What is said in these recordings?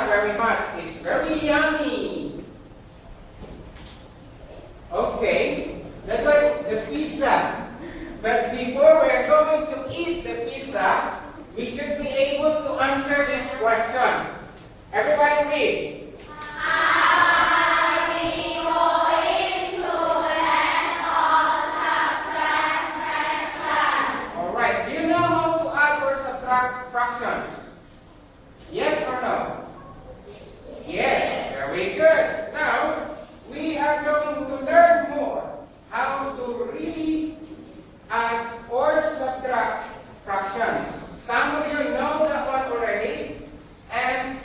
very much. It's very yummy. Okay, that was the pizza. But before we're going to eat the pizza, we should be able to answer this question. Everybody read. Are we going to add or subtract fractions? Alright, do you know how to add or subtract fractions? Yes or no? Yes, very good. Now, we are going to learn more how to really add or subtract fractions. Some of you know that one already, and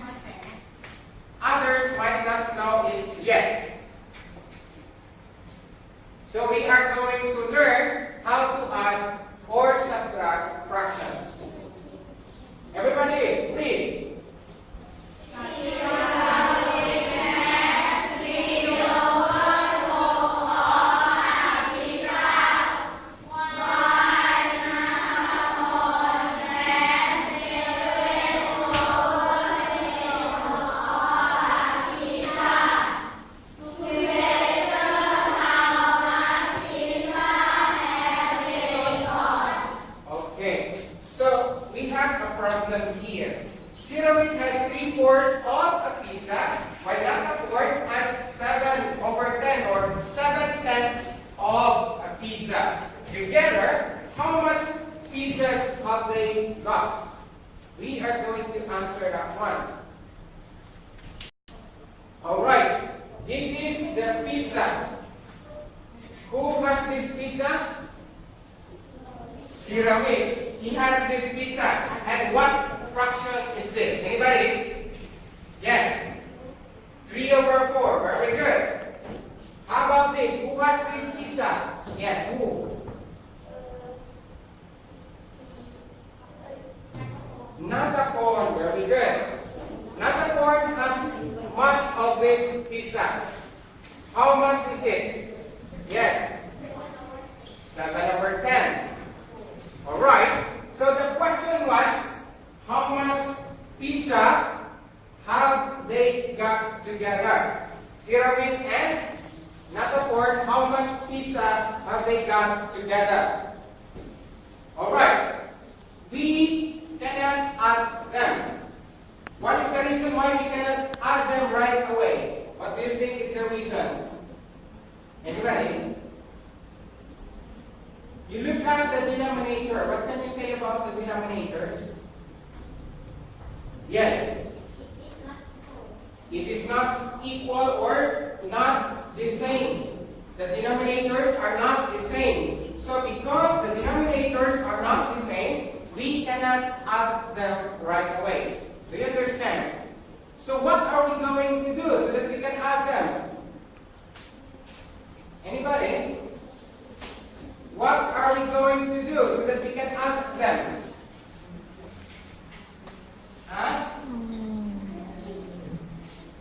others might not know it yet. So we are going to learn how to add or subtract fractions. Everybody, read. Here. 0 has 3/4 of a pizza, while not a fourth has 7/10 or 7/10 of a pizza. Together, how much pizzas have they got? We are going to answer that one. Alright, this is the pizza. Who has this pizza? Ceramic. He has this pizza. And what fraction is this? Anybody? Yes. 3/4. Very good. How about this? Who has this pizza? Yes, who? Not a corn. Very good. Not a corn has much of this pizza. How much is it? Yes. 7/10. Alright, so the question was, how much pizza have they got together? Ceramic and Nataport, how much pizza have they got together? Alright, we cannot add them. What is the reason why we cannot add them right away? What do you think is the reason? Anybody? You look at the denominator. What can you say about the denominators? Yes. It is not equal or not the same. The denominators are not the same. So because the denominators are not the same, we cannot add them right away. Do you understand? So what are we going to do so that we can add them? Anybody? What are we going to do so that we can add them? Huh?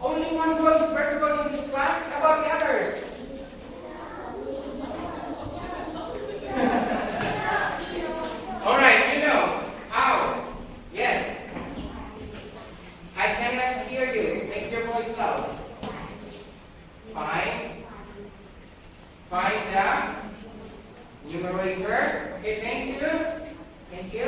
Only one choice for everybody in this class. How about the others? Alright, you know. How? Yes. I cannot hear you. Make your voice loud. Find the numerator. Okay, thank you. Thank you.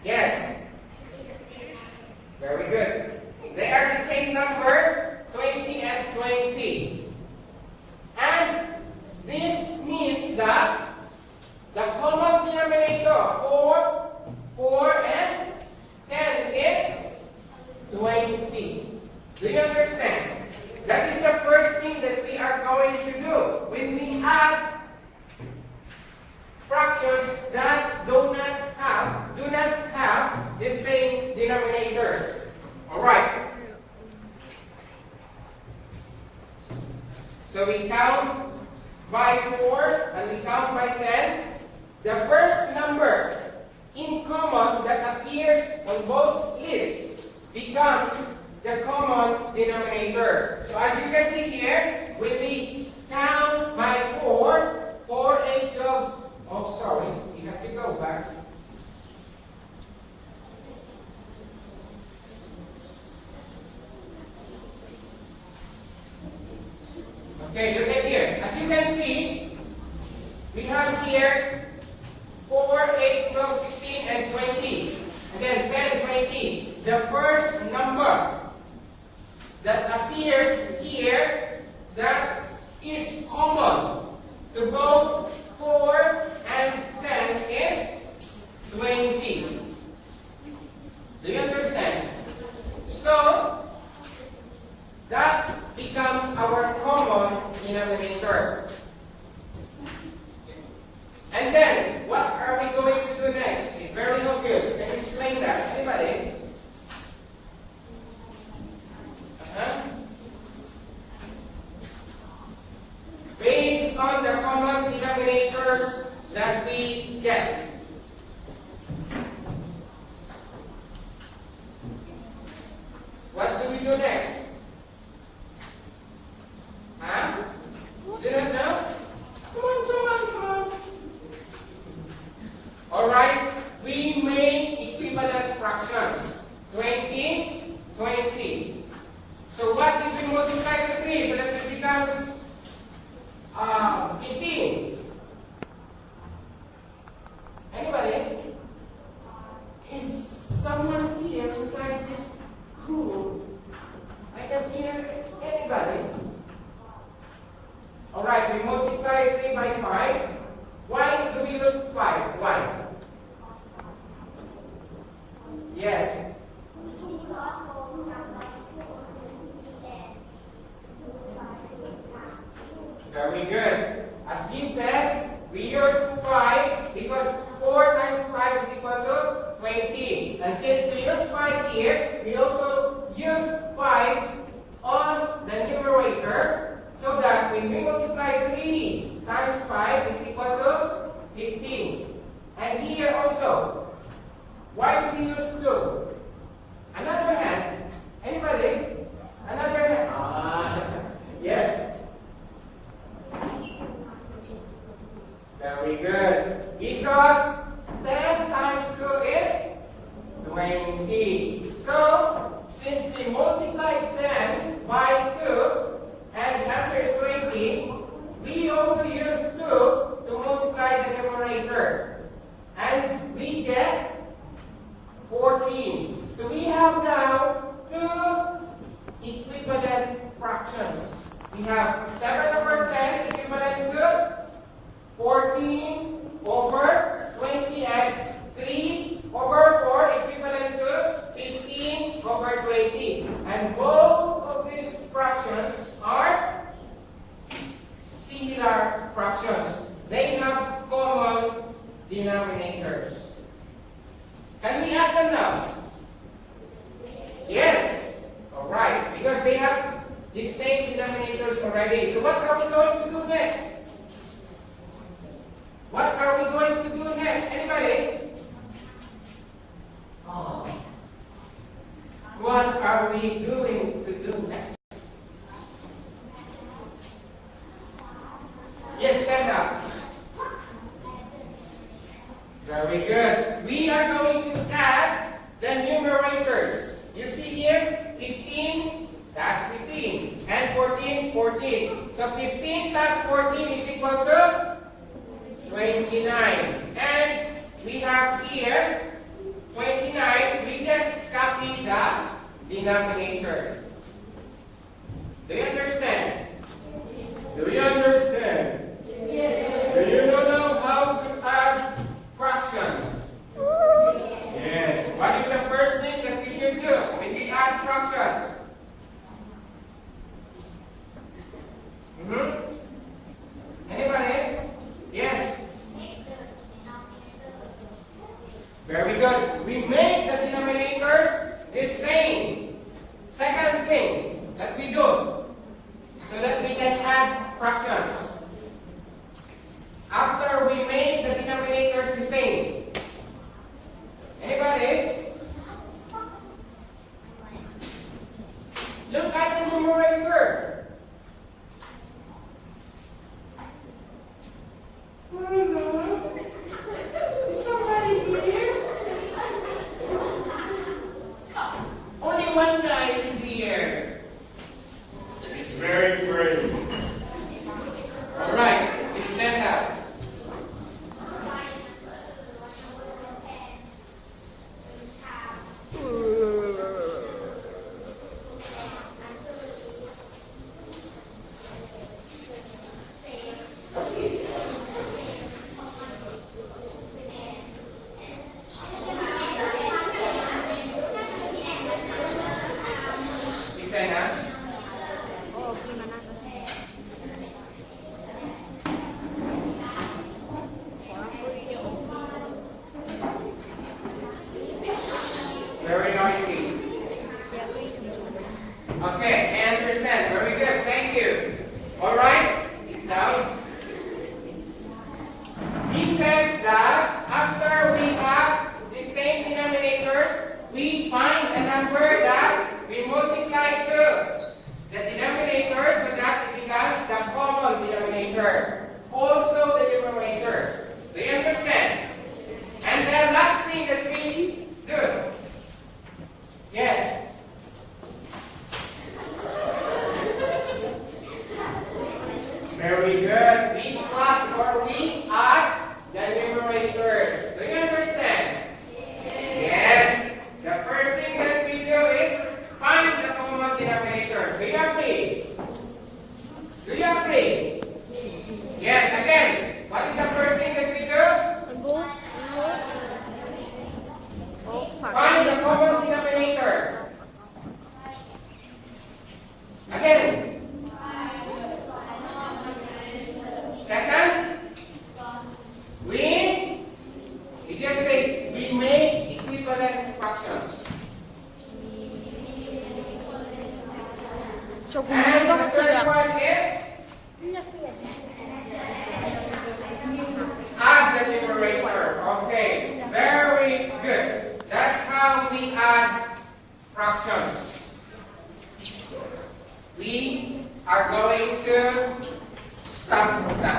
Yes. Very good. They are the same number, 20 and 20. And this means that the common denominator for 4 and 10 is 20. Do you understand? That is the first thing that we are going to do when we have fractions that do not have the same denominators. All right. So we count by 4 and we count by 10. The first number in common that appears on both lists becomes the common denominator. So as you can see here, when we count by 4, 4, 8, 12. Oh, sorry, we have to go back. Okay, look at here. As you can see, we have here 4, 8, 12, 16, and 20. And then 10, 20. The first number that appears here that is common to both 4 and 10 is 20. Do you understand? So, that becomes our common denominator. And then, what are we going to do next? It's very obvious. Can you explain that? Anybody? Based on the common denominators that we get. What do we do next? Huh? Do not know? Come on. Alright, we make equivalent fractions. 20, 20. So what if we multiply to 3 so that it becomes 15? Anybody? Is someone here inside this room? I can hear anybody. Alright, we multiply 3 by 5. Why do we use 5? Why? Yes. Very good. As he said, we use 5 because 4 times 5 is equal to 20. And since we use 5 here, we also use 5 on the numerator so that when we multiply 3 times 5 is equal to 15. And here also, why do we use 2? Another hand. Anybody? Another hand. Yes. Very good. Because 10 times 2 is 20. So, since we multiply 10 by 2, and the answer is 20, we also use 2 to multiply the numerator. And we get 14. So we have now 2 equivalent fractions. We have 7 over 10 equivalent to 14 over 20 and 3 over 4 equivalent to 15 over 20. And both of these fractions are similar fractions. They have common denominators. Can we add them now? Yes. Alright. Because they have the same denominators already. So what are we going to do next? What are we going to do next? Anybody? Oh. What are we going to do next? Yes, stand up. Very good. We are going to add the numerators. You see here, 15, that's 15. And 14, 14. So 15 plus 14 is equal to 29. And we have here 20 denominator. Do you understand? Do you understand? Yes. Do you know how to add fractions? Yes. What is the first thing that we should do when we add fractions? Anybody? Yes. Very good. We make the denominators the same. Second thing that we do so that we can add fractions. After we make the denominators the same. Anybody? Look at the numerator. Hello? Is somebody here? Only one guy is here. He's very brave. Alright, stand up. Very noisy. Okay, I understand. Very good. Thank you. All right. Sit down. He said that after we have the same denominators, we find a number that we multiply to the denominator so that it becomes the common denominator. Also the numerator. Do you understand? And the last thing that we do. Yes. Very good. We plus or we add the numerators. Do you understand? Yes. The first thing that we do is find the common denominators. Do you agree? Do you agree? Yes. Again, what is the first thing that we do? Find the common denominator. Again. Second, we just say we make equivalent fractions. And the third one is add the numerator. Okay, very good. That's how we add fractions. We are going to stop now.